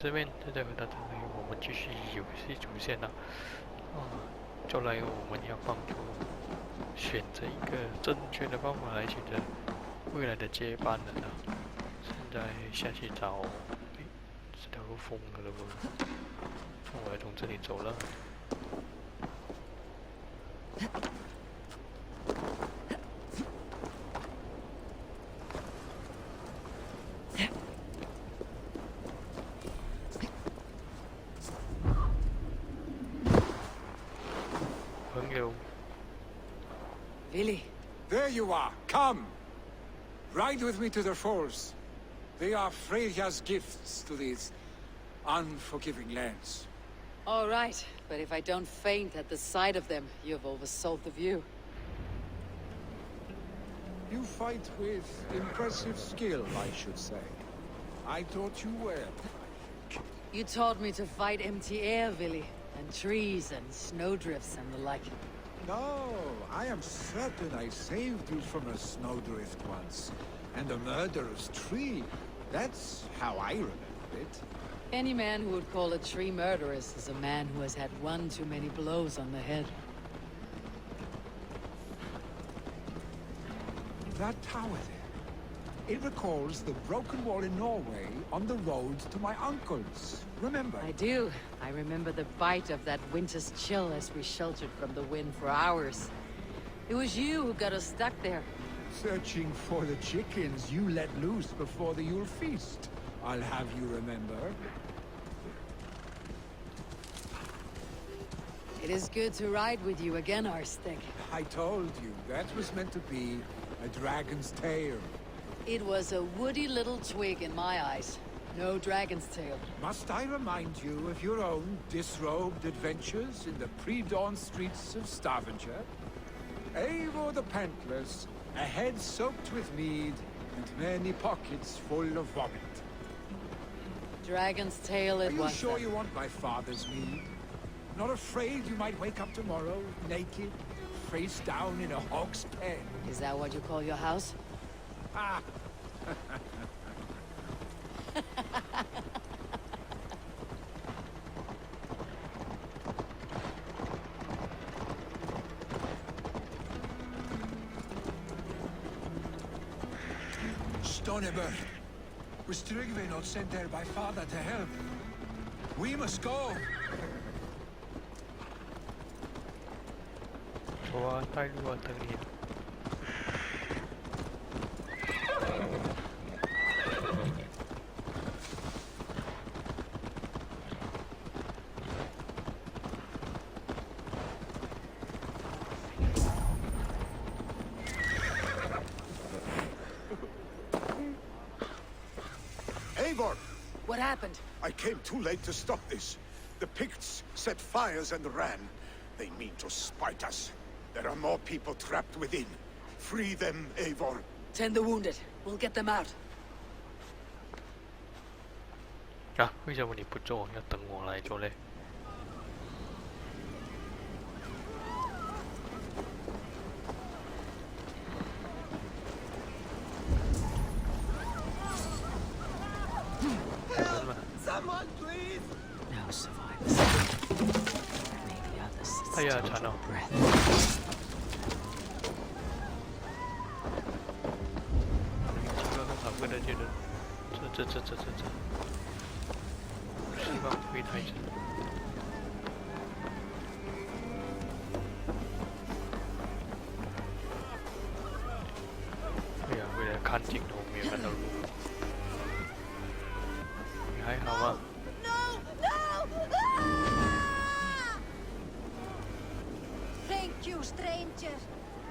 这边再回到这里，我们继续游戏主线了。就来我们要帮助选择一个正确的方法来选择未来的接班人了。现在下去找，这条路封了不？那我要从这里走了。朋友 Willi. There you are. Come. Ride with me to the falls. They are Freya's gifts to these unforgiving lands. All right, but if I don't faint at the sight of them, you've oversold the view. You fight with impressive skill, I should say. I taught you well. You taught me to fight empty air, Willi, and trees and snowdrifts and the like. No, I am certain I saved you from a snowdrift once, and a murderous tree. That's how I remember it. Any man who would call a tree murderous is a man who has had one too many blows on the head. That tower there. It recalls the broken wall in Norway on the road to my uncle's. Remember? I do. I remember the bite of that winter's chill as we sheltered from the wind for hours. It was you who got us stuck there. Searching for the chickens you let loose before the Yule feast. I'll have you remember. It is good to ride with you again, Arstig. I told you, that was meant to be a dragon's tail. It was a woody little twig in my eyes. No dragon's tail. Must I remind you of your own disrobed adventures in the pre-dawn streets of Stavanger? Eivor the Pantless, a head soaked with mead, and many pockets full of vomit. Dragon's tail it Are you was. sure you want my father's mead? Not afraid you might wake up tomorrow, naked, face down in a hog's pen? Is that what you call your house? Ah! Stoneberg, was Trygve not sent there by father to help? We must go! 走啊，带路啊，等你。Eivor! What happened? I came too late to stop this. The Picts set fires and ran. They mean to spite us. There are more people trapped within. Free them, Eivor. Tend the wounded. We'll get them out. 啊，为什么你不做？要等我来做嘞？Someone, please! No survivors. Maybe others. 哎呀，惨了！ breath. 希望好个的觉得，这，希望不会太迟。哎呀，为了看镜头没有看到路，你还好吗？ No! Thank you, stranger.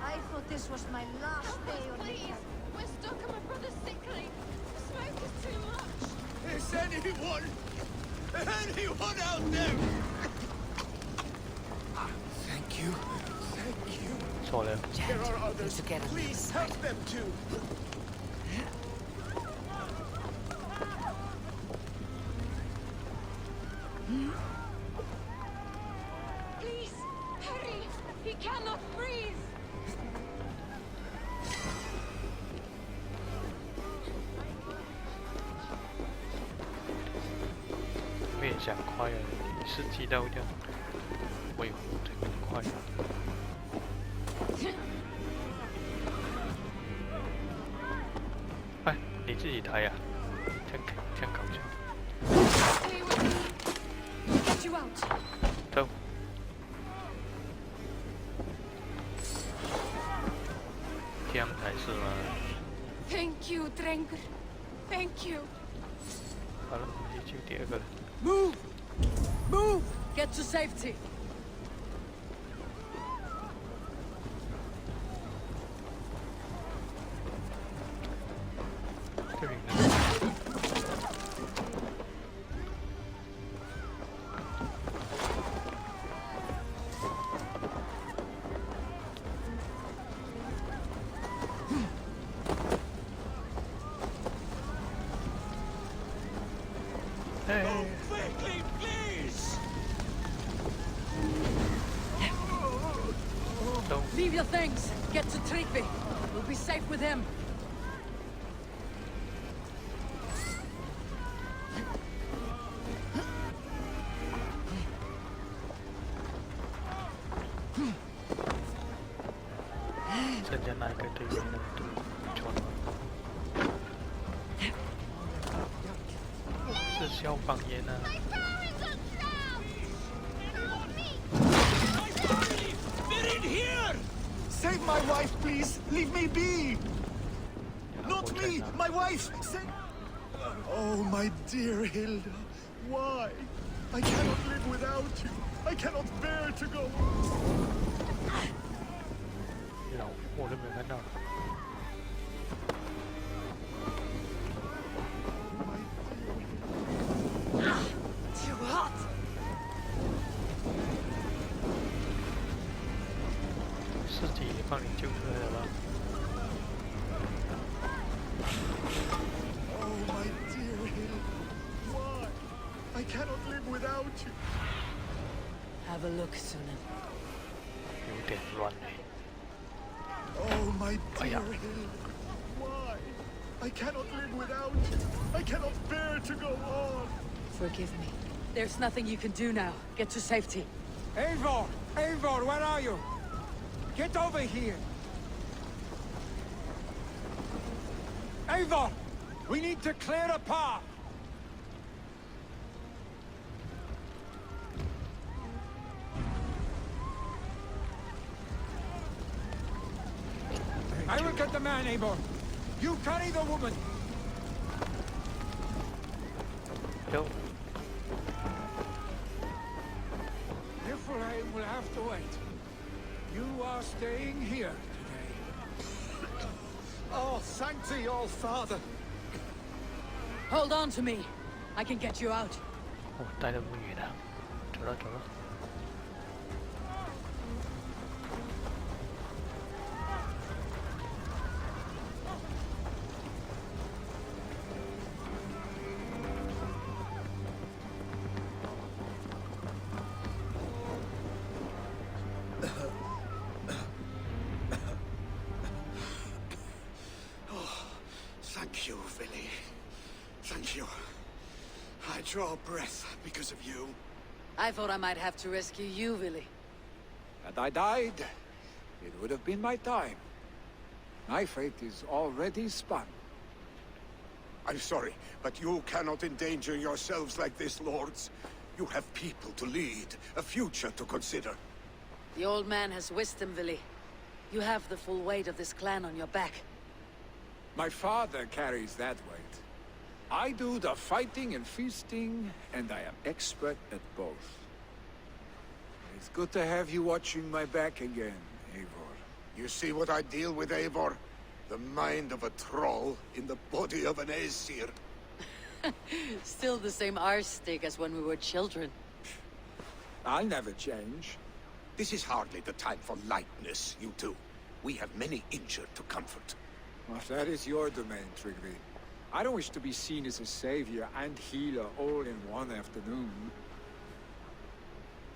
I thought this was my last day on Please! We're stuck and my brother's sickly. The smoke is too much. Is anyone out there? Thank you. Thank you. 错了。 There are others. to get on the Please side. help them too. Please! Hurry! He cannot breathe! 也想快了，是击到这样，我有这更快。哎，你自己抬呀、这样搞笑。 Stay with me. Get you out. 走。这样才是嘛。 Thank you, Drengur. Thank you. 好了，我们去救第二个了。 Move! Move! Get to safety. 这里呢？哎， Quickly, please! 走。 Leave your things. Get to Tryggvi. We'll be safe with him. 剩下那一个对面那个队穿了，是消防员啊！ They're in here! Save my wife, please! Leave me be! Not me! My wife! Save... Oh, my dear Hilda. Why? I cannot live without you. I cannot bear to go. 老我都没有看到。 Too hot. 尸体帮你救出来了吧？ Oh, my dear Hilda. Why? I cannot live without you. Have a look, Sunan. 有点乱哎。 Oh, my dear Hilda. Why? I cannot live without you. I cannot bear to go on. Forgive me. There's nothing you can do now. Get to safety. Eivor! Eivor, where are you? Get over here! Eivor! We need to clear a path! I will get the man, Eivor. You carry the woman. 有。 Niflheim will have to wait. You are staying here today. Oh, thank All Father. Hold on to me. I can get you out. 哦，待得不远了，走了走了。Thank you, Vinny. Thank you. I draw breath because of you. I thought I might have to rescue you, Willy. Had I died, it would have been my time. My fate is already spun. I'm sorry, but you cannot endanger yourselves like this, lords. You have people to lead, a future to consider. The old man has wisdom, Willy. You have the full weight of this clan on your back. My father carries that weight. I do the fighting and feasting, and I am expert at both. It's good to have you watching my back again, Eivor. You see what I deal with, Eivor? The mind of a troll in the body of an Aesir. Still the same arse stick as when we were children. I'll never change. This is hardly the time for lightness, you two. We have many injured to comfort. Well, that is your domain, Tryggvi. I don't wish to be seen as a savior and healer all in one afternoon.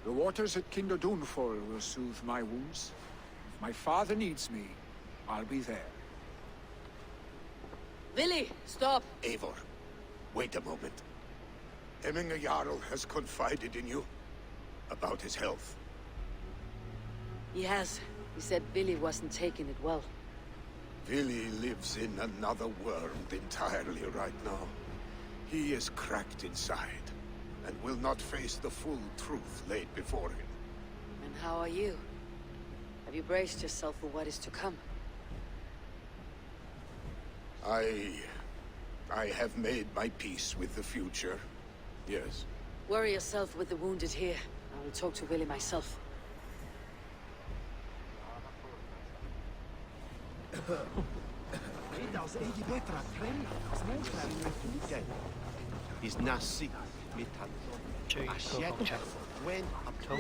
The waters at Kinder Dunfall will soothe my wounds. If my father needs me, I'll be there. Willy, stop! Eivor, wait a moment. Emminger Jarl has confided in you about his health. He has. He said Billy wasn't taking it well. Billy lives in another world entirely right now. He is cracked inside, and will not face the full truth laid before him. And how are you? Have you braced yourself for what is to come? I have made my peace with the future. Yes. Worry yourself with the wounded here. I will talk to Willie myself. Is nasi metal. 这一个方向 When 走。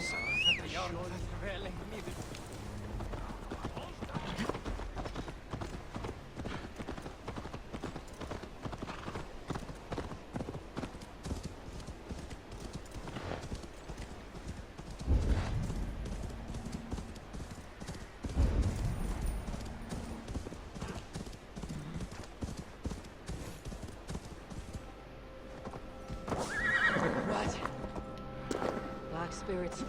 Right. Black spirits.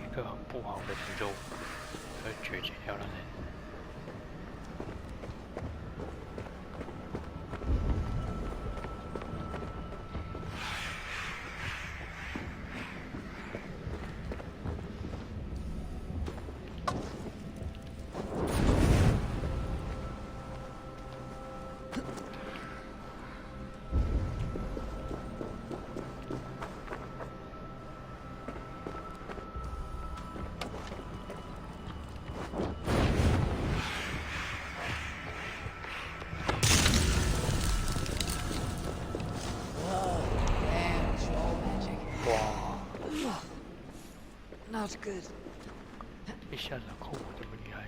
一个很不好的节奏，和绝绝掉了呢。 Not good. 一下子扣我这么厉害。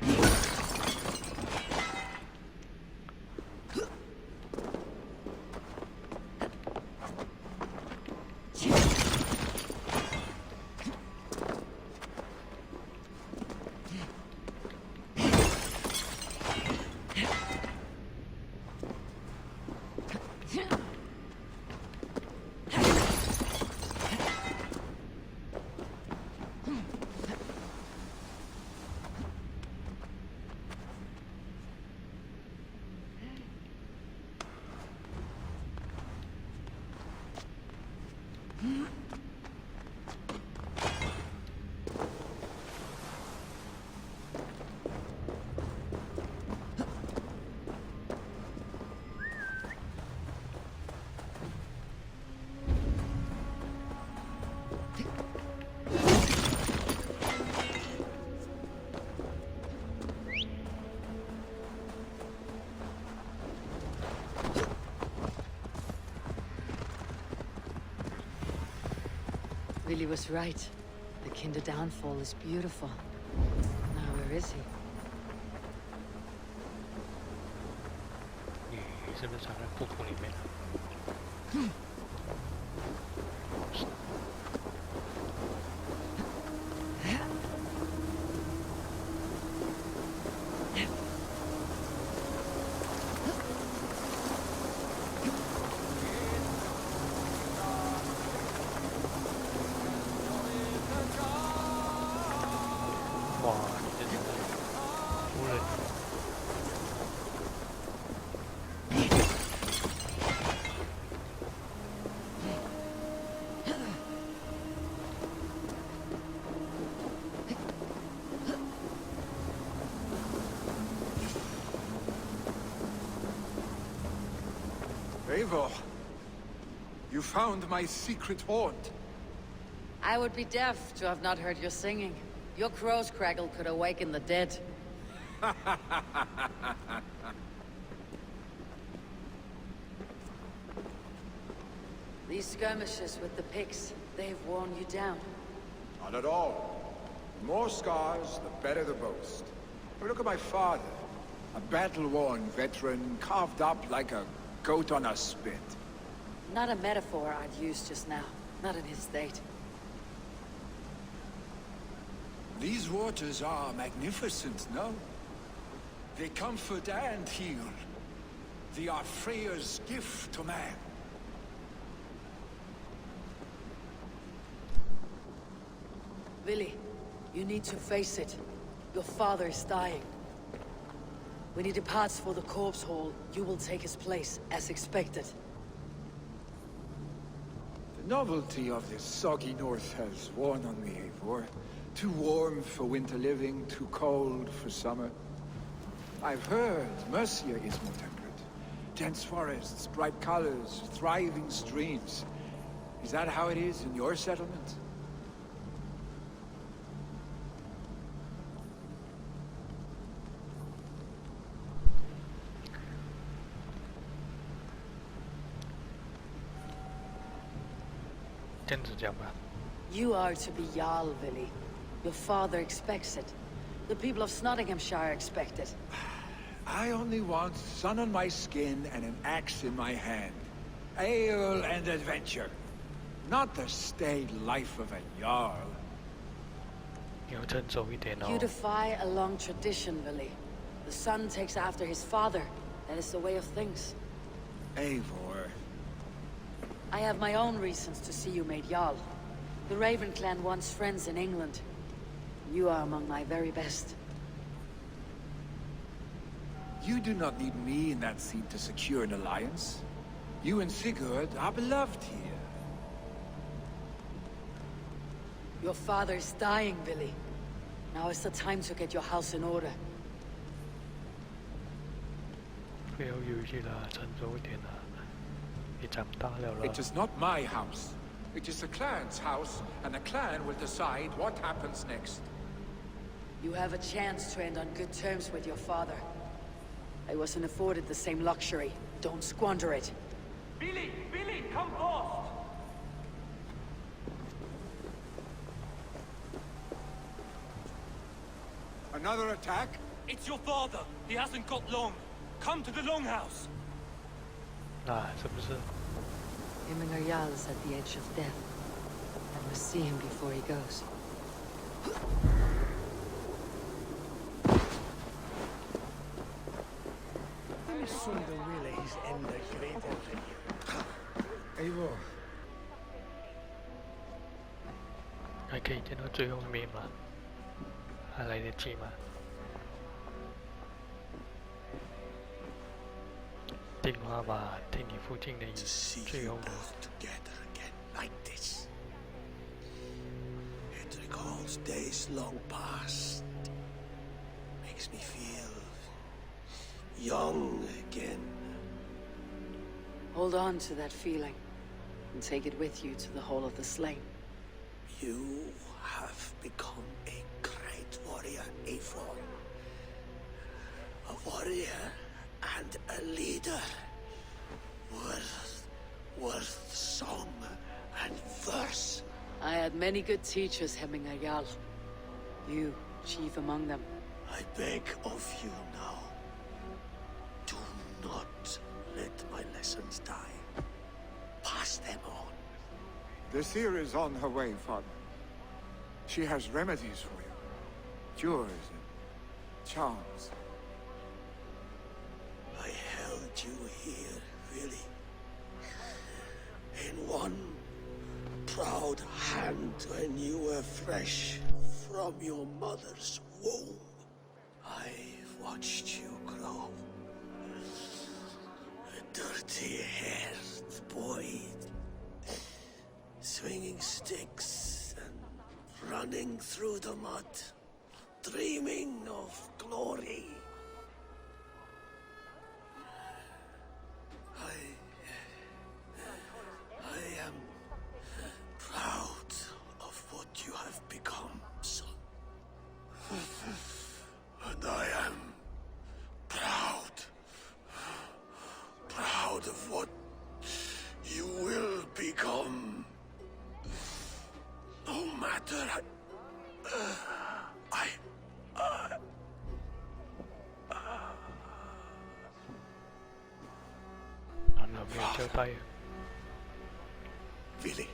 Billy was right. The Kinder downfall is beautiful. Now where is he? 你是不是藏在裤裤里面了？哇，你这真的无人。 Eivor, you found my secret haunt. I would be deaf to have not heard your singing. Your crow's craggle could awaken the dead. These skirmishes with the pigs, they've worn you down. Not at all. The more scars, the better the boast. But look at my father. A battle-worn veteran carved up like a goat on a spit. Not a metaphor I'd use just now. Not in his state. These waters are magnificent, no? They comfort and heal. They are Freya's gift to man. Willy, you need to face it. Your father is dying. When he departs for the corpse hall, you will take his place, as expected. The novelty of this soggy north has worn on me, Eivor. Too warm for winter living, too cold for summer. I've heard Mercia is more temperate. Dense forests, bright colors, thriving streams. Is that how it is in your settlement? You are to be Jarl, Willy. Your father expects it. The people of Nottinghamshire expect it. I only want sun on my skin and an axe in my hand. Ale and adventure. Not the staid life of a Jarl. You defy a long tradition, Willy. The son takes after his father. That is the way of things. Eivor. I have my own reasons to see you made Jarl. The Raven clan wants friends in England. You are among my very best. You do not need me in that seat to secure an alliance. You and Sigurd are beloved here. Your father is dying, Willy. Now is the time to get your house in order. It is not my house. It is the clan's house, and the clan will decide what happens next. You have a chance to end on good terms with your father. I wasn't afforded the same luxury. Don't squander it. Billy! Billy, come fast! Another attack? It's your father. He hasn't got long. Come to the longhouse. Himinger Jarl is at the edge of death. I must see him before he goes. Eivor. 还可以见到最后面吗？还来得及吗？电话吧，听你父亲的最后的。 together again like this. It recalls days long past. Makes me feel young again. Hold on to that feeling, and take it with you to the Hall of the Slain. You have become a great warrior, Eivor. A warrior and a leader. Worth song and verse. I had many good teachers, Heminger Jarl. You, chief among them. I beg of you now, do not let my lessons die. Pass them on. The seer is on her way, Father. She has remedies for you. Cures and charms. I held you here, really. In one proud hand when you were fresh from your mother's womb. I've watched you grow. A dirty-haired boy, swinging sticks and running through the mud, dreaming of glory. I am proud of what you have become, son. And I am proud of what you will become. No matter 没有交代啊。 Vili.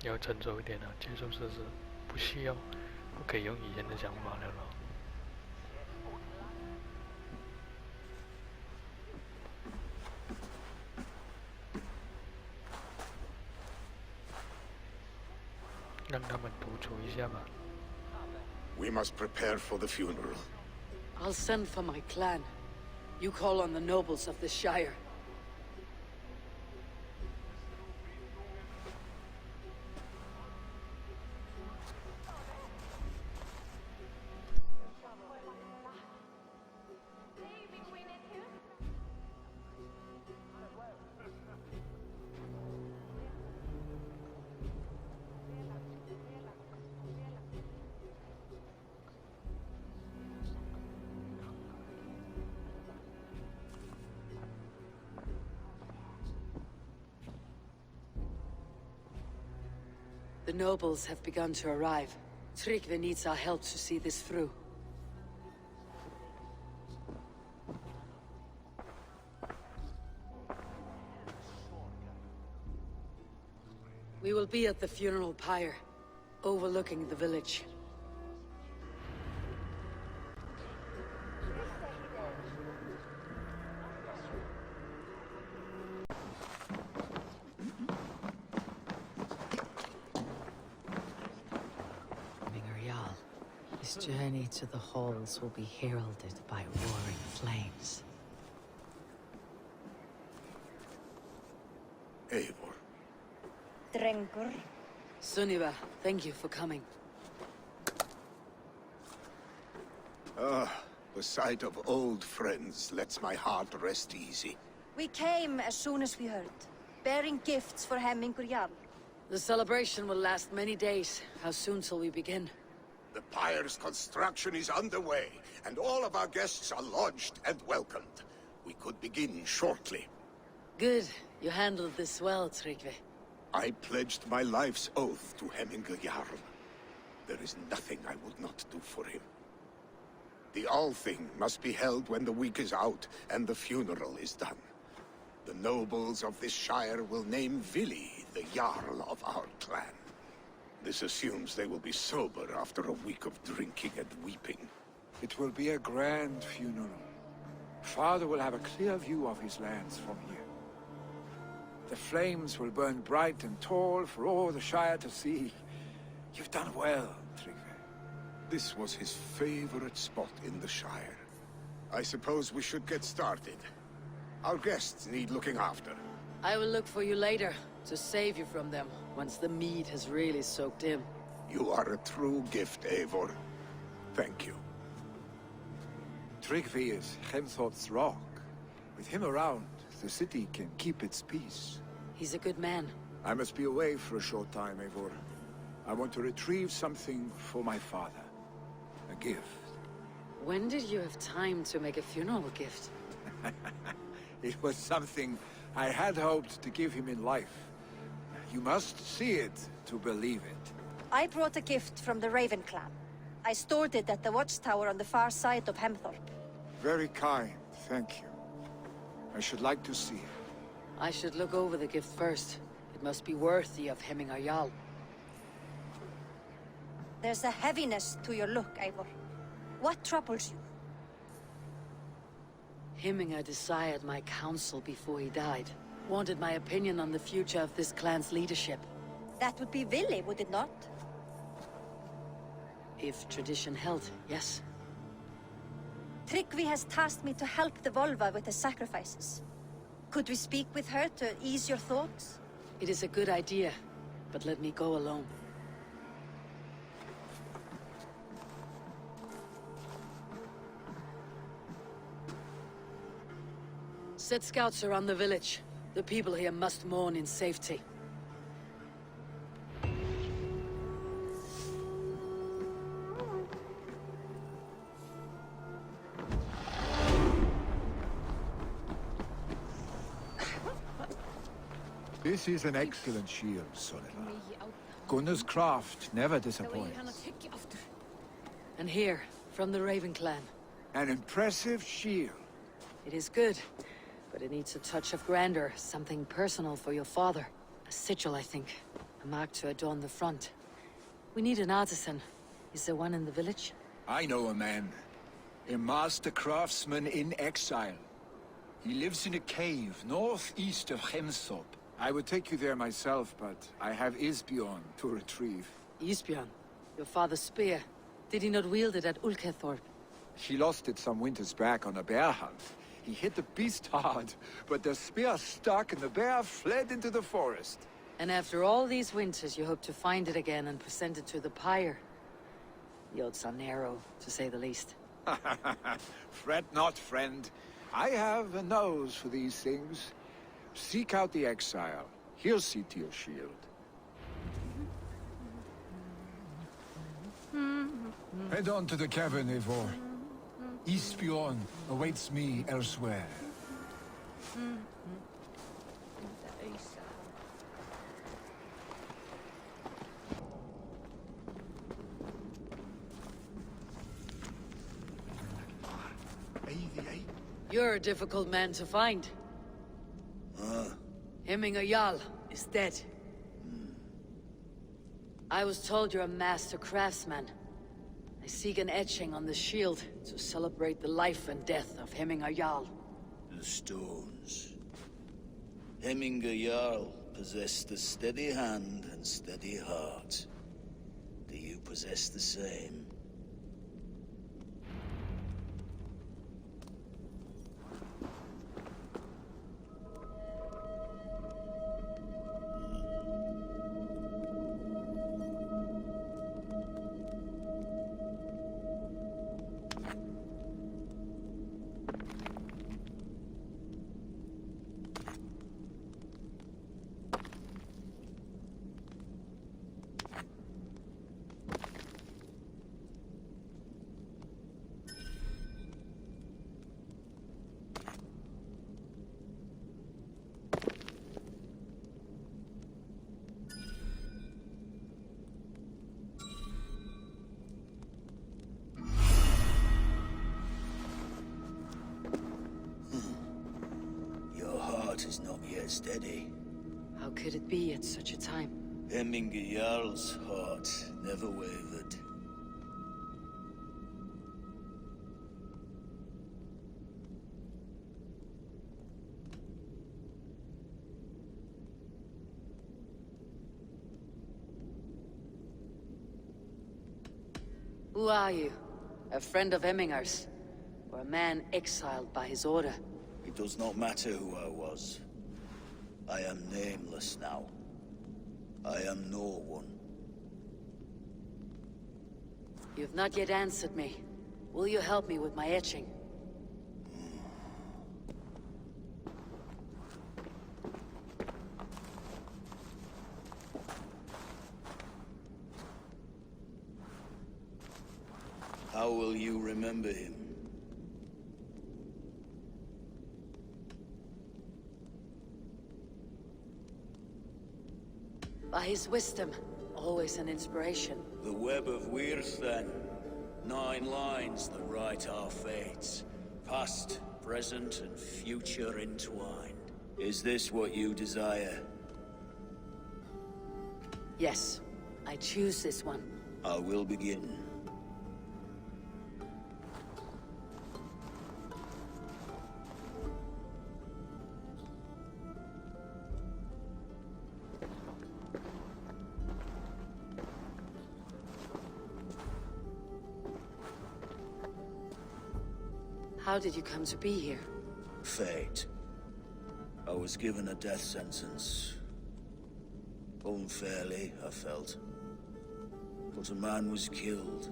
要成熟一点啊，接受事实，不需要，不可以用以前的想法了咯。让他们独处一下吧。 We must prepare for the funeral. I'll send for my clan. You call on the nobles of the Shire. The nobles have begun to arrive. Tryggve needs our help to see this through. We will be at the funeral pyre, overlooking the village. This journey to the halls will be heralded by roaring flames. Eivor. Drengur. Sunniva, thank you for coming. The sight of old friends lets my heart rest easy. We came as soon as we heard, bearing gifts for Hemmingur Jarl. The celebration will last many days. How soon shall we begin? The pyre's construction is underway, and all of our guests are lodged and welcomed. We could begin shortly. Good. You handled this well, Tryggve. I pledged my life's oath to Hemmingur Jarl. There is nothing I would not do for him. The Althing must be held when the week is out and the funeral is done. The nobles of this shire will name Vili the Jarl of our clan. This assumes they will be sober after a week of drinking and weeping. It will be a grand funeral. Father will have a clear view of his lands from here. The flames will burn bright and tall for all the Shire to see. You've done well, Tryggve. This was his favorite spot in the Shire. I suppose we should get started. Our guests need looking after. I will look for you later, to save you from them, once the mead has really soaked in. You are a true gift, Eivor. Thank you. Tryggve is Hemthorp's rock. With him around, the city can keep its peace. He's a good man. I must be away for a short time, Eivor. I want to retrieve something for my father. A gift. When did you have time to make a funeral gift? It was something I had hoped to give him in life. You must see it to believe it. I brought a gift from the Raven clan. I stored it at the watchtower on the far side of Hemthorp. Very kind, thank you. I should like to see it. I should look over the gift first. It must be worthy of Hemmingur Jarl. There's a heaviness to your look, Eivor. What troubles you? Hemmingur desired my counsel before he died. Wanted my opinion on the future of this clan's leadership. That would be Vili, would it not? If tradition held, yes. Tryggve has tasked me to help the Volva with the sacrifices. Could we speak with her to ease your thoughts? It is a good idea, but let me go alone. Set scouts around the village. The people here must mourn in safety. This is an excellent shield, Sunniva. Gunnar's craft never disappoints. And here, from the Raven clan. An impressive shield. It is good, But it needs a touch of grandeur, something personal for your father. A sigil, I think. A mark to adorn the front. We need an artisan. Is there one in the village? I know a man. A master craftsman in exile. He lives in a cave northeast of Hemthorpe. I would take you there myself, but I have Isbjorn to retrieve. Isbjorn? Your father's spear. Did he not wield it at Ulkethorpe? He lost it some winters back on a bear hunt. He hit the beast hard, but the spear stuck and the bear fled into the forest. And after all these winters, you hope to find it again and present it to the pyre. The odds are narrow, to say the least. Fret not, friend. I have a nose for these things. Seek out the exile. He'll see to your shield. Head on to the cavern, Eivor. Isbjorn awaits me elsewhere. You're a difficult man to find. Hemminger Jarl is dead. I was told you're a master craftsman. I seek an etching on the shield to celebrate the life and death of Hemminger Jarl. The stones. Hemminger Jarl possessed a steady hand and steady heart. Do you possess the same? Is not yet steady. How could it be at such a time? Hemminger Jarl's heart never wavered. Who are you? A friend of Hemminger's? Or a man exiled by his order? It does not matter who I was. I am nameless now. I am no one. You have not yet answered me. Will you help me with my etching? How will you remember him? By his wisdom, always an inspiration. The web of Wirth, then. 9 lines that write our fates. Past, present, and future entwined. Is this what you desire? Yes, I choose this one. I will begin. How did you come to be here? Fate. I was given a death sentence. Unfairly, I felt. But a man was killed.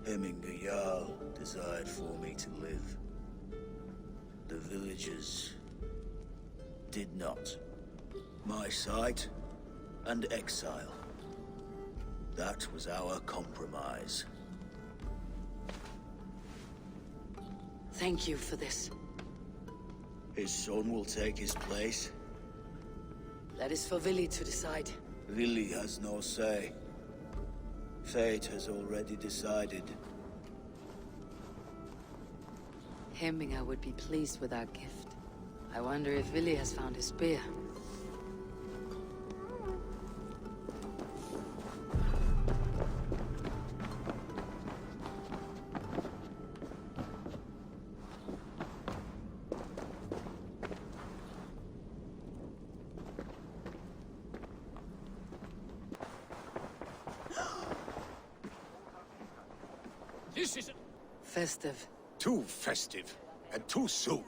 Hemminger Jarl desired for me to live. The villagers did not. My sight and exile. That was our compromise. Thank you for this. His son will take his place. That is for Vili to decide. Vili has no say. Fate has already decided. Hemminger would be pleased with our gift. I wonder if Willy has found his spear. This is Festive. Too festive, and too soon.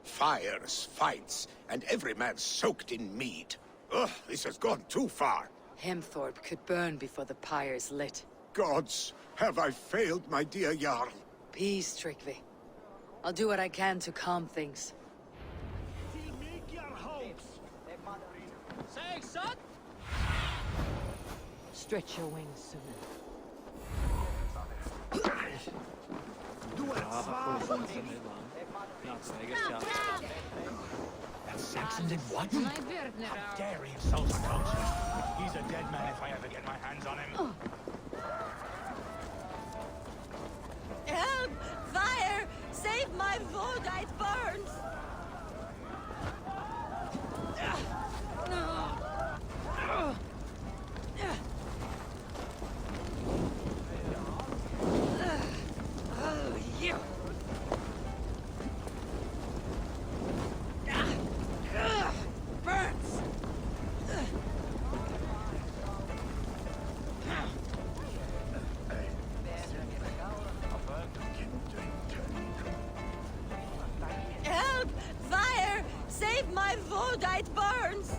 Fires, fights, and every man soaked in mead. Ugh, this has gone too far. Hemthorpe could burn before the pyre's lit. Gods, have I failed my dear Jarl? Peace, Tryggvi. I'll do what I can to calm things. Say, son! Stretch your wings, soon. Saxons in what? How dare he insult the council? He's a dead man if I ever get my hands on him. Help! Fire! Save my wood, it burns! Help! Fire! Save my wood, it burns!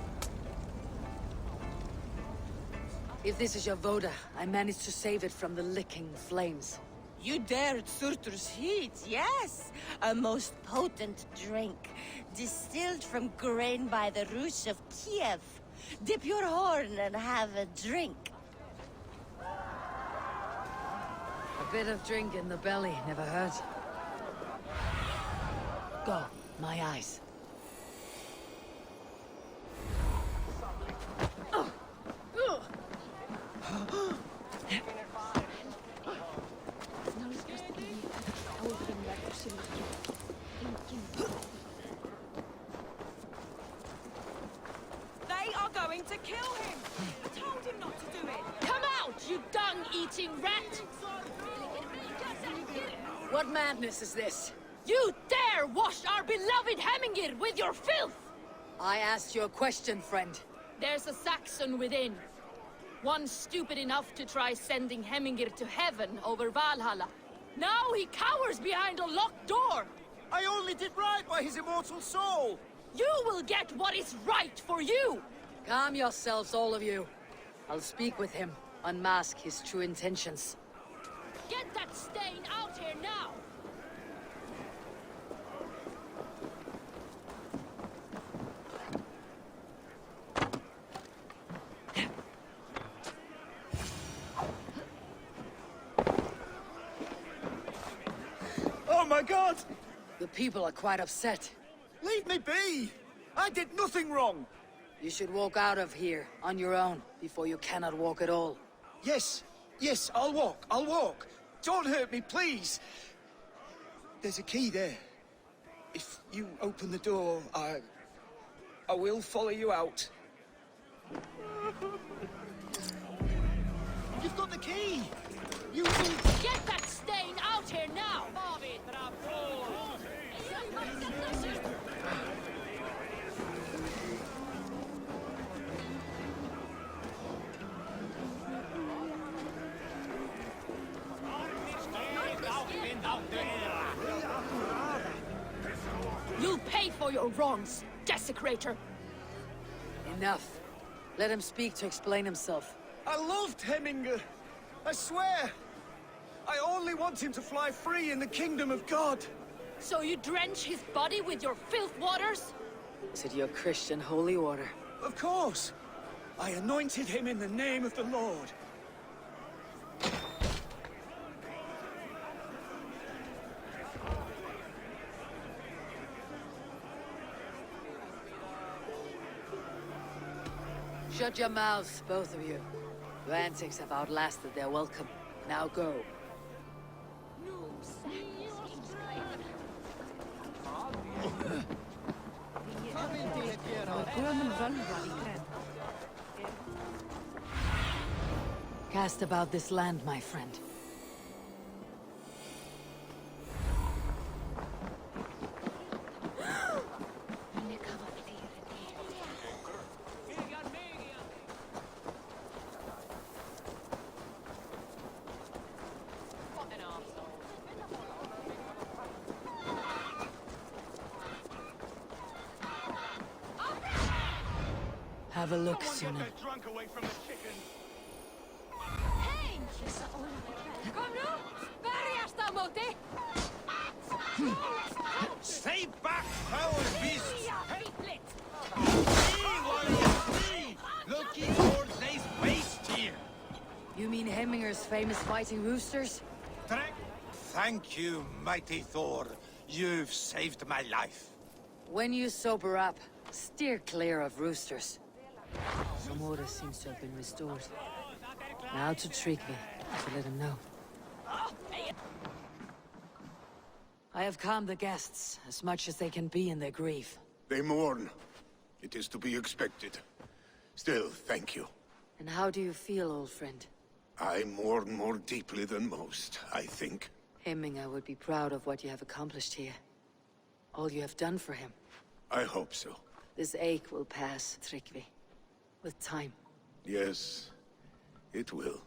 If this is your Voda, I managed to save it from the licking flames. You dared Surtur's heat, yes! A most potent drink, distilled from grain by the Rus of Kiev. Dip your horn and have a drink. A bit of drink in the belly never hurt. Go, my eyes. They are going to kill him! I told him not to do it! Come out, you dung-eating rat! What madness is this? You dare wash our beloved Hemingir with your filth! I asked you a question, friend. There's a Saxon within. One stupid enough to try sending Hemingir to heaven over Valhalla. Now he cowers behind a locked door! I only did right by his immortal soul! You will get what is right for you! Calm yourselves, all of you. I'll speak with him, unmask his true intentions. Get that stain out here now! Oh my god! The people are quite upset. Leave me be! I did nothing wrong! You should walk out of here on your own before you cannot walk at all. Yes, yes, I'll walk. Don't hurt me, please! There's a key there. If you open the door, I will follow you out. You've got the key! You will... Get that stain out here now! You'll pay for your wrongs, desecrator! Enough. Let him speak to explain himself. I loved Hemingr. I swear. I only want him to fly free in the kingdom of God. So you drench his body with your filth waters? Is it your Christian holy water? Of course. I anointed him in the name of the Lord. Shut your mouths, both of you. Your antics have outlasted their welcome. Now go. Cast about this land, my friend. Have a look, Suna. Stay back, foul beasts! Looking for this waste here! You mean Hemminger's famous fighting roosters? Thank you, mighty Thor. You've saved my life. When you sober up, steer clear of roosters. Some order seems to have been restored. Now to Tryggvi, to let him know. I have calmed the guests, as much as they can be in their grief. They mourn. It is to be expected. Still, thank you. And how do you feel, old friend? I mourn more deeply than most, I think. Hemminger would be proud of what you have accomplished here. All you have done for him. I hope so. This ache will pass, Tryggvi. With time. Yes, it will.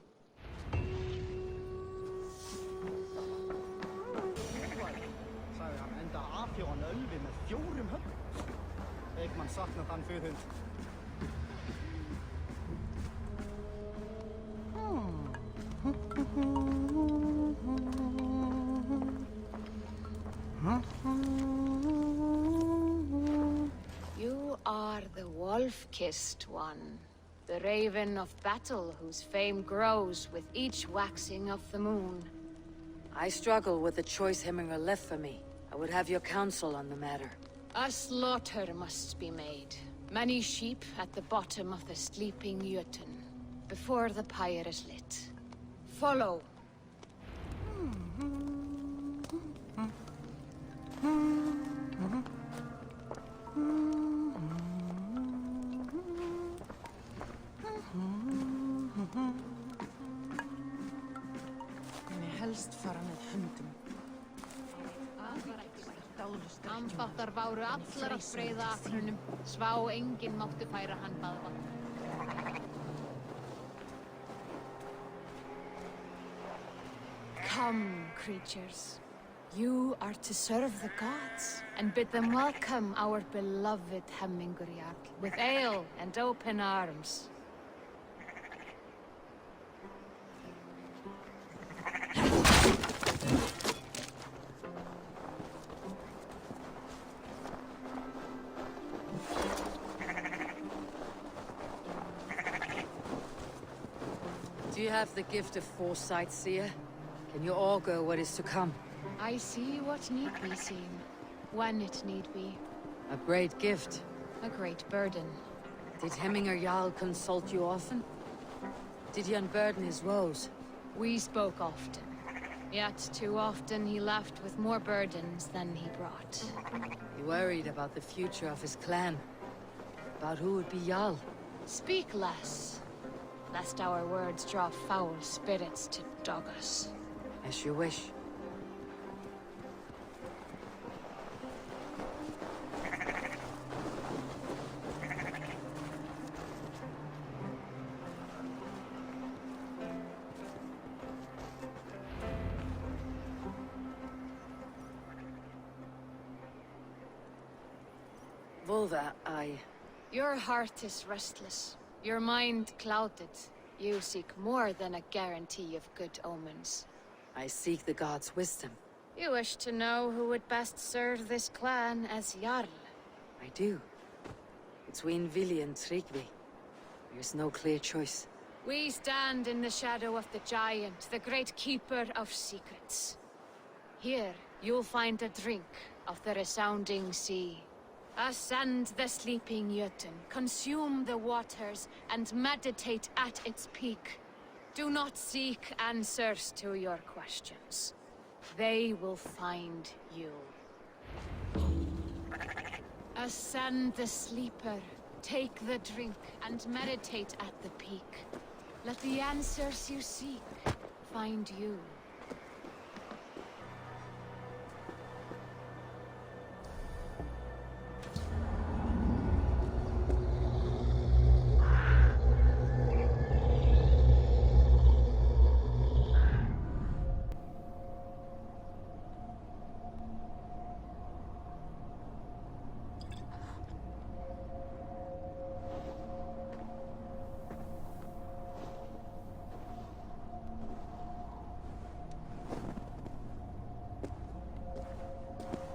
You are the wolf-kissed one. The raven of battle whose fame grows with each waxing of the moon. I struggle with the choice Hemminger left for me. I would have your counsel on the matter. A slaughter must be made. Many sheep at the bottom of the sleeping Jötun, before the pyre is lit. Follow. Ambáttar váru allar að breiða aknunum. Svá enginn máttu færa hann baðvatn. Come, creatures. You are to serve the gods, and bid them welcome our beloved Hemmingur Jarl, with ale and open arms. Do you have the gift of foresight, seer? Can you augur what is to come? I see what need be seen, when it need be. A great gift. A great burden. Did Hemminger Jarl consult you often? Did he unburden his woes? We spoke often. Yet too often he left with more burdens than he brought. He worried about the future of his clan. About who would be Jarl. Speak less, lest our words draw foul spirits to dog us. As you wish. Volva, Your heart is restless. Your mind clouded. You seek more than a guarantee of good omens. I seek the gods' wisdom. You wish to know who would best serve this clan as Jarl. I do. Between Vili and Tryggvi, there's no clear choice. We stand in the shadow of the giant, the great keeper of secrets. Here, you'll find a drink of the resounding sea. Ascend the sleeping Jötun, consume the waters, and meditate at its peak. Do not seek answers to your questions. They will find you. Ascend the sleeper, Take the drink and meditate at the peak. Let the answers you seek find you.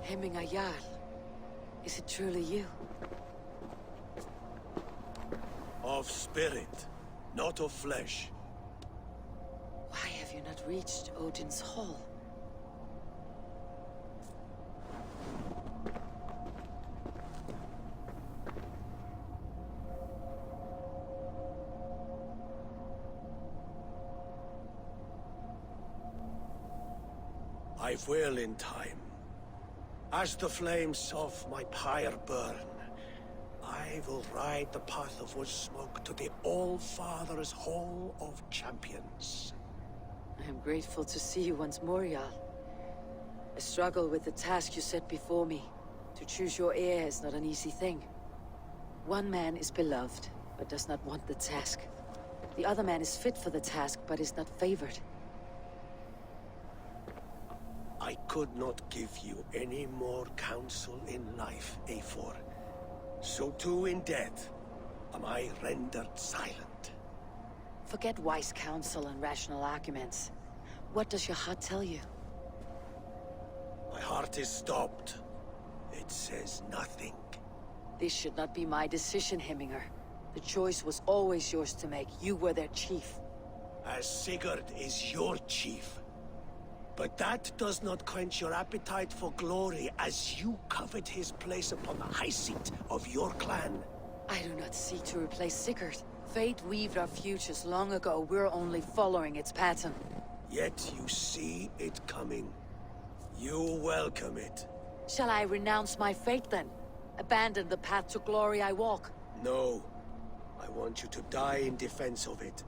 Hemminger Jarl, is it truly you? Of spirit, not of flesh. Why have you not reached Odin's Hall? I will in time. As the flames of my pyre burn, I will ride the path of wood smoke to the All-Father's Hall of Champions. I am grateful to see you once more, Jarl. I struggle with the task you set before me. To choose your heir is not an easy thing. One man is beloved, but does not want the task. The other man is fit for the task, but is not favored. I could not give you any more counsel in life, Eivor. So too in death am I rendered silent. Forget wise counsel and rational arguments. What does your heart tell you? My heart is stopped. It says nothing. This should not be my decision, Hemminger. The choice was always yours to make. You were their chief. As Sigurd is your chief. But that does not quench your appetite for glory as you covet his place upon the high seat of your clan. I do not seek to replace Sigurd. Fate weaved our futures long ago. We're only following its pattern. Yet you see it coming. You welcome it. Shall I renounce my fate then? Abandon the path to glory I walk? No. I want you to die in defense of it.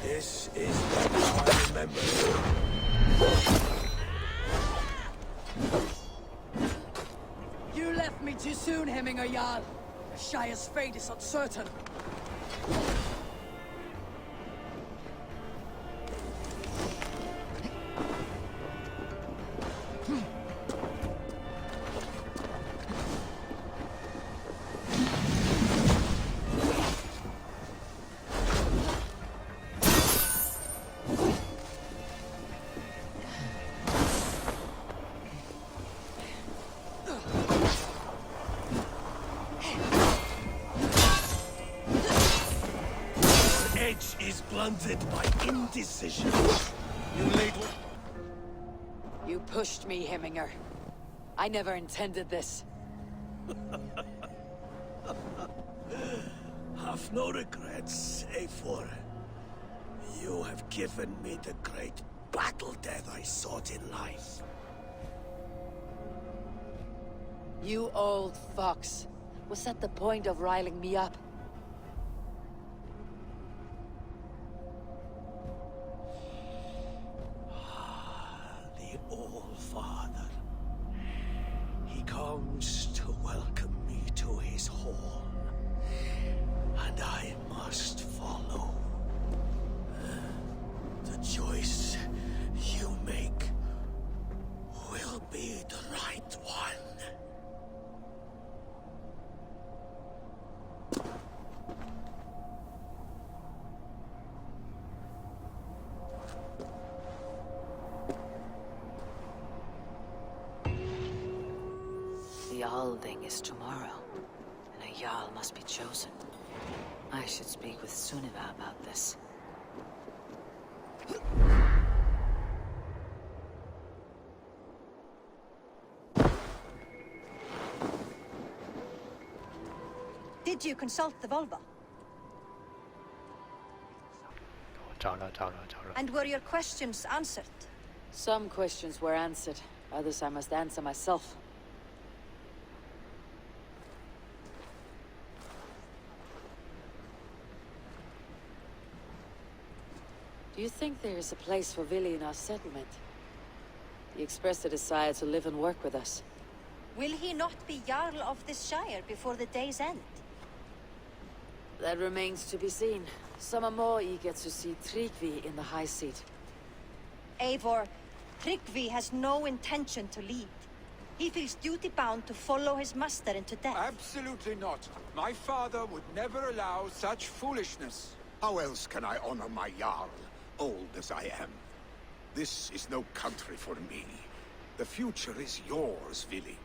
This is what I remember. You left me too soon, Hemminger Jarl. Shire's fate is uncertain. Is blunted by indecision. You laid... You pushed me, Hemminger. I never intended this. Have no regrets, Eivor. You have given me the great battle death I sought in life. You old fox. Was that the point of riling me up? All-Father. He comes to welcome me to his hall. And I must follow. The choice you make will be the right one. The Alding is tomorrow, and a Jarl must be chosen. I should speak with Sunniva about this. Did you consult the Volva? 我找了。 And were your questions answered? Some questions were answered. Others I must answer myself. Do you think there is a place for Vili in our settlement? He expressed a desire to live and work with us. Will he not be Jarl of this Shire before the day's end? That remains to be seen. Some are more eager to see Tryggvi in the high seat. Eivor, Tryggvi has no intention to lead. He feels duty-bound to follow his master into death. Absolutely not. My father would never allow such foolishness. How else can I honor my Jarl, old as I am? This is no country for me. The future is yours, Vili.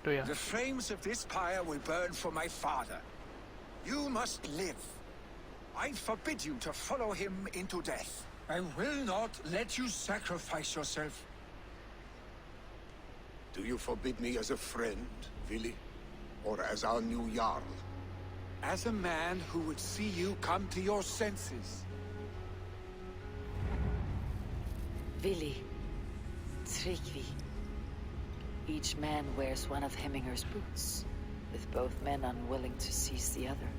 对呀、 The flames of this pyre will burn for my father. You must live. I forbid you to follow him into death. I will not let you sacrifice yourself. Do you forbid me as a friend, Vili? Or as our new Jarl? As a man who would see you come to your senses. Vili, Tryggvi. Each man wears one of Hemminger's boots, with both men unwilling to seize the other.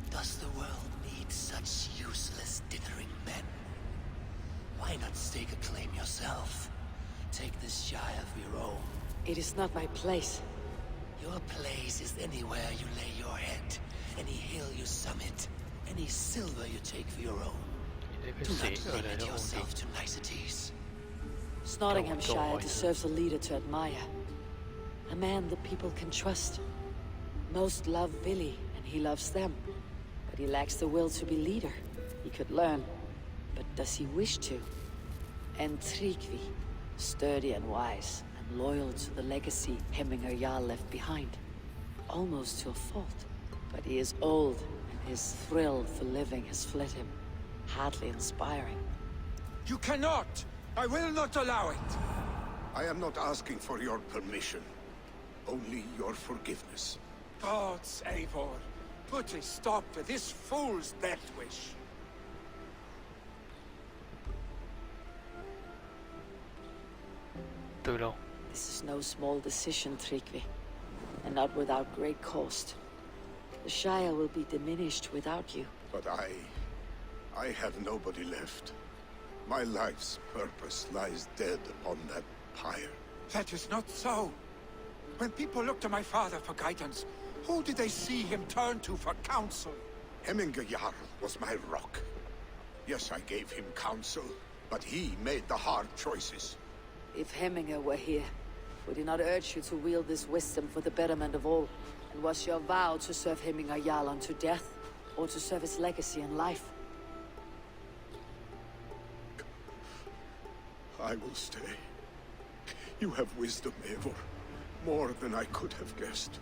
Does the world need such useless, dithering men? Why not stake a claim yourself? Take this Shire of your own. It is not my place. Your place is anywhere you lay your head, any hill you summit, any silver you take for your own. 你这 Do 个 not 邪恶的 limit 这种 yourself to niceties. Nottinghamshire deserves a leader to admire. A man the people can trust. Most love Vili, and he loves them. But he lacks the will to be leader. He could learn. But does he wish to? And Tryggvi, sturdy and wise, and loyal to the legacy Hemminger Jarl left behind. Almost to a fault. But he is old, and his thrill for living has fled him. Hardly inspiring. You cannot! I will not allow it! I am not asking for your permission. Only your forgiveness. Gods, Eivor, put a stop to this fool's death wish. This is no small decision, Tryggvi. And not without great cost. The Shire will be diminished without you. But I have nobody left. My life's purpose lies dead upon that pyre. That is not so. When people look to my father for guidance, who did they see him turn to for counsel? Hemminger Jarl was my rock. Yes, I gave him counsel, but he made the hard choices. If Hemminger were here, would he not urge you to wield this wisdom for the betterment of all? And was your vow to serve Hemminger Jarl unto death, or to serve his legacy in life? I will stay. You have wisdom, Eivor. More than I could have guessed.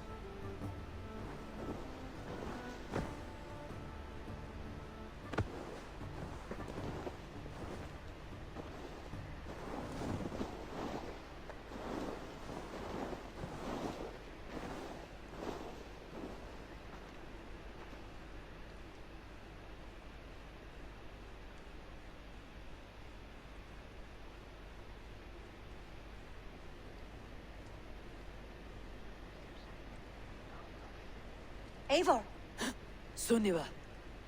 Eivor! Sunniva!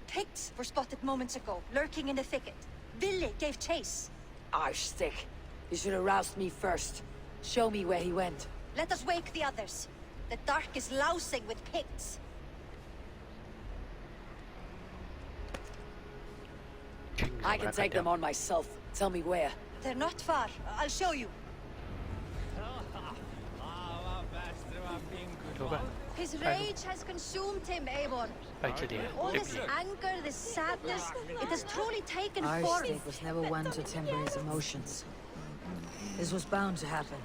Picts were spotted moments ago, lurking in the thicket. Vili gave chase. Arshstick! You should have roused me first. Show me where he went. Let us wake the others. The dark is lousing with Picts. I can take them on myself. Tell me where. They're not far. I'll show you. His rage has consumed him, Eivor. 在这里 All 这 this 边 anger, this sadness, it has truly taken form. Arshstick was never one to temper his emotions. This was bound to happen.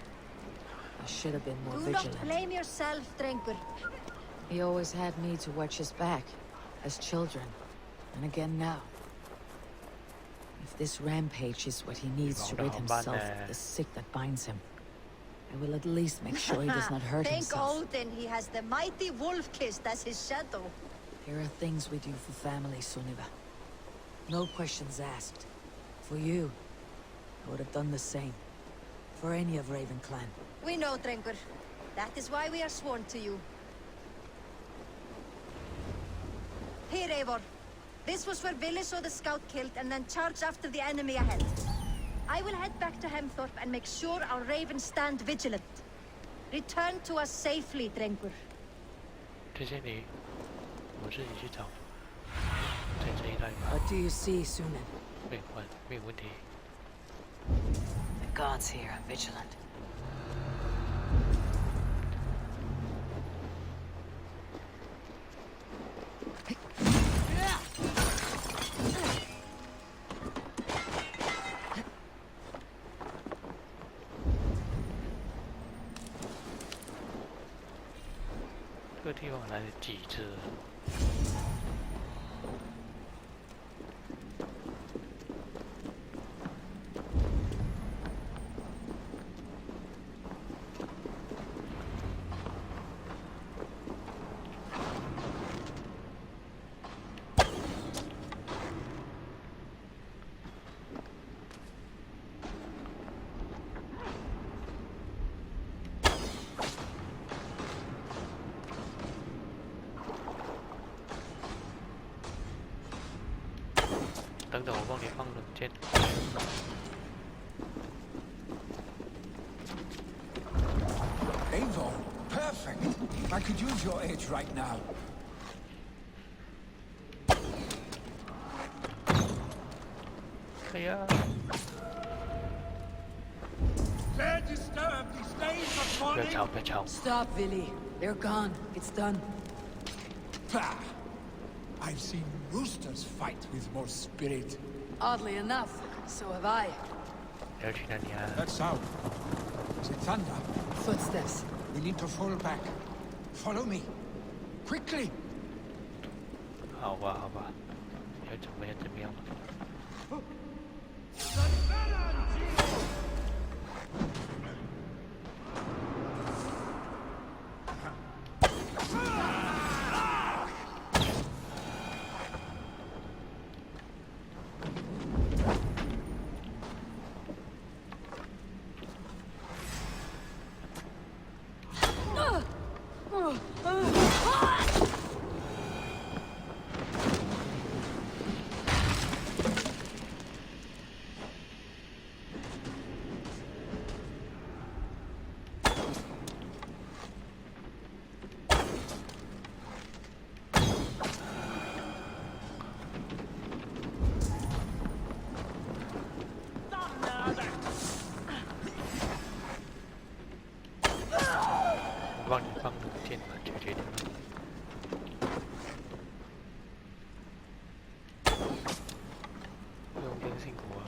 I should have been more Do vigilant. not blame yourself, Drengur. He always had me to watch his back, as children, and again now. If this rampage is what he needs to rid himself of the sick that binds him, I will at least make sure he does not hurt Thank himself. Odin he has the mighty Wolf-Kissed as his shadow. There are things we do for family, Sunniva. No questions asked. For you, I would have done the same. For any of Raven Clan. We know, Drengur. That is why we are sworn to you. Here, Eivor. This was where Vili saw the scout killed and then charged after the enemy ahead. I will head back to Hemthorpe and make sure our ravens stand vigilant. Return to us safely, Drengur. 这些你，我自己去找，在这一带 What do you see, Sunan? 没有问题。 The gods here are vigilant. 这个地方来了几只？等等，我帮你放冷箭。Eivor, perfect. I could use your aid right now. 哎呀！ Dare disturb these days of 不要 mourning? 吵，不要吵。 Stop, Vili. They're gone. It's done. Pah! I've seen roosters fight with more spirit. Oddly enough, so have I. 要去哪里啊？ That sound. Is it thunder? Footsteps. We need to fall back. Follow me. Quickly! 好吧，好吧，要怎么样怎么样？ 帮你放冷箭吧，解决掉。用兵辛苦啊！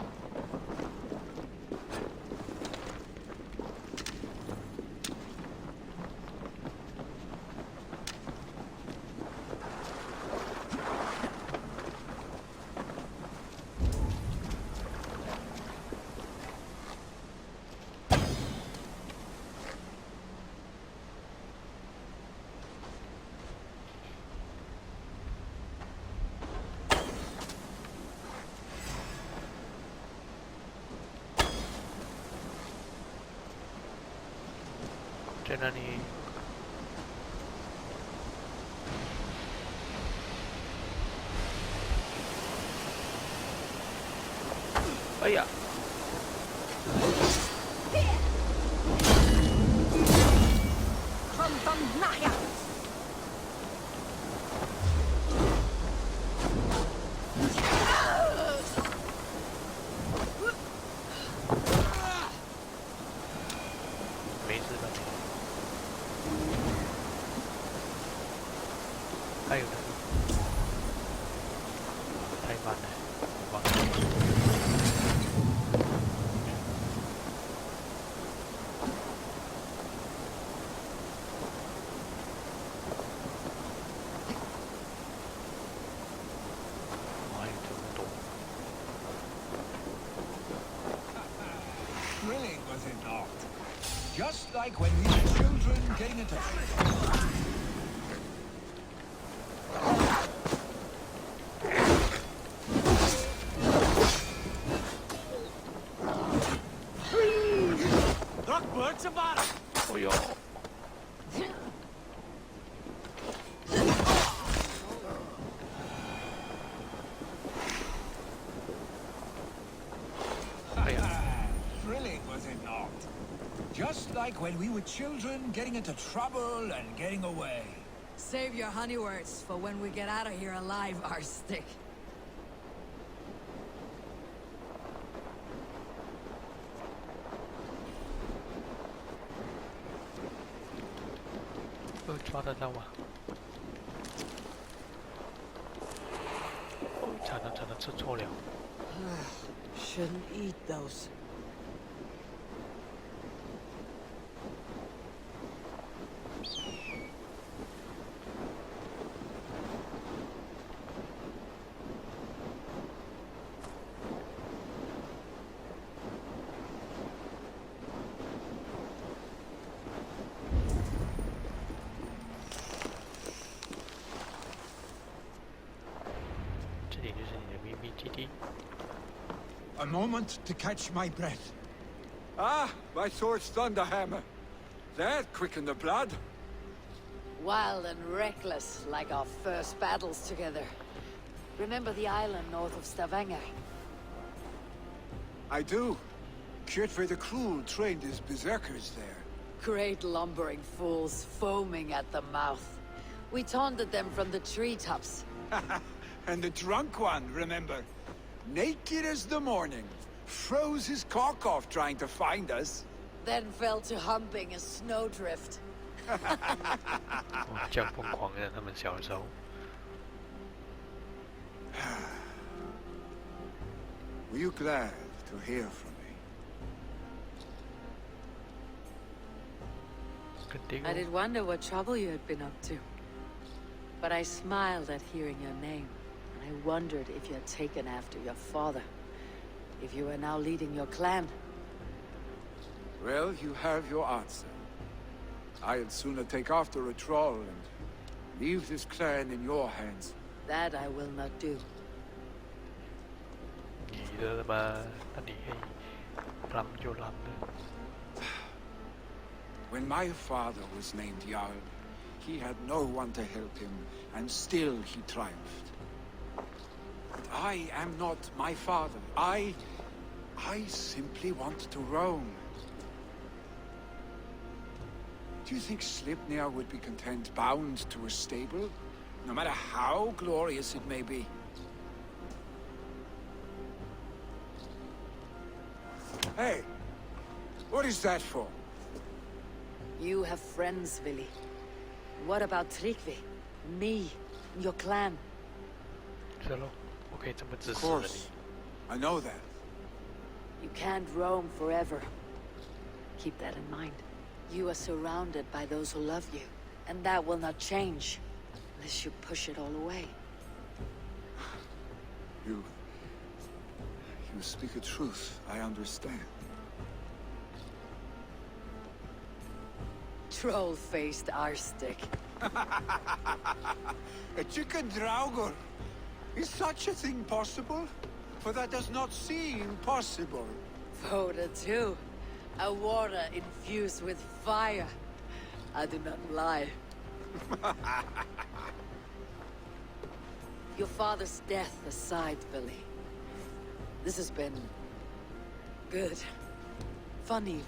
在那里。哎呀！没事吧？还有呢？太慢了，忘了。it not? Just like when we were children getting into... Birds about it! 哎呦，哎呀， Thrilling, was it not? Just like when we were children getting into trouble and getting away. Save your honey words for when we get out of here alive, Arstick. 抓得到吗？哦，惨了惨了，吃错了。 Shouldn't eat those. A moment to catch my breath. Ah, my sword's thunderhammer. That quickened the blood. Wild and reckless, like our first battles together. Remember the island north of Stavanger? I do. Kjotve the Cruel trained his berserkers there. Great lumbering fools, foaming at the mouth. We taunted them from the treetops. And the drunk one, remember? Naked as the morning. Froze his cock off trying to find us. Then fell to humping a snowdrift. 这样疯狂的，他们小的时候。Were you glad to hear from me? I did wonder what trouble you had been up to. But I smiled at hearing your name. I wondered if you had taken after your father. If you were now leading your clan. Well, you have your answer. I'd sooner take after a troll and leave this clan in your hands. That I will not do. 你的嘛，那你可以諗就諗啦。 When my father was named Jarl, he had no one to help him, and still he triumphed. But I am not my father. I simply want to roam. Do you think Slipnir would be content bound to a stable? No matter how glorious it may be? Hey! What is that for? You have friends, Vili. What about Tryggvi? Me? Your clan? 是咯，我可以这么支 Of 持了 course. 你。 I know that. You can't roam forever. Keep that in mind. You are surrounded by those who love you, and that will not change unless you push it all away. You speak a truth I understand. Troll-faced Arstick. A chicken draugr. Is such a thing possible? For that does not seem possible. Voda too. A water infused with fire. I do not lie. Your father's death aside, Billy. This has been... good. Fun even.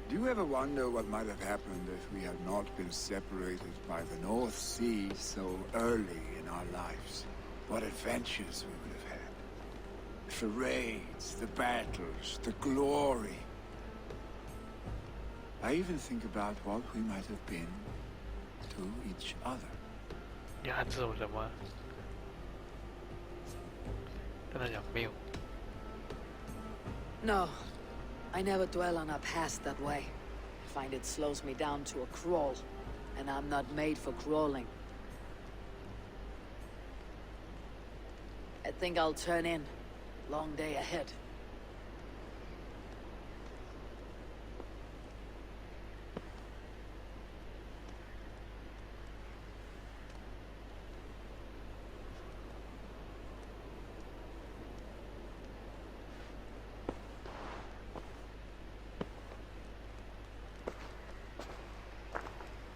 Do you ever wonder what might have happened if we had not been separated by the North Sea so early in our lives? What adventures we would have had. The raids, the battles, the glory. I even think about what we might have been to each other. 你暗示我什么？跟他讲没有。 No. I never dwell on our past that way. I find it slows me down to a crawl. And I'm not made for crawling. I think I'll turn in. Long day ahead.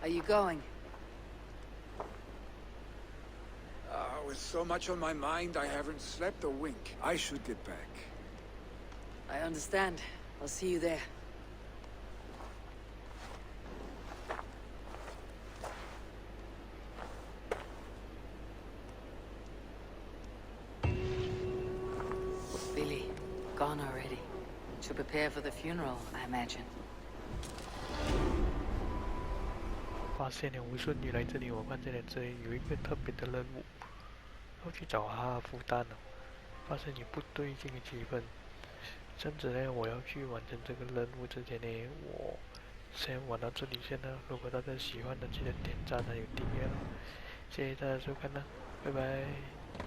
you going? With so much on my mind, I haven't slept a wink. I should get back. I understand. I'll see you there. Billy, gone already. To prepare for the funeral, I imagine. 发现了无顺女来这里，我看见了这里有一个特别的任务，要去找哈夫丹了。发现有不对劲的气氛，甚至呢，我要去完成这个任务之前呢，我先玩到这里先了。如果大家喜欢的，记得点赞还有订阅了，谢谢大家收看啦，拜拜。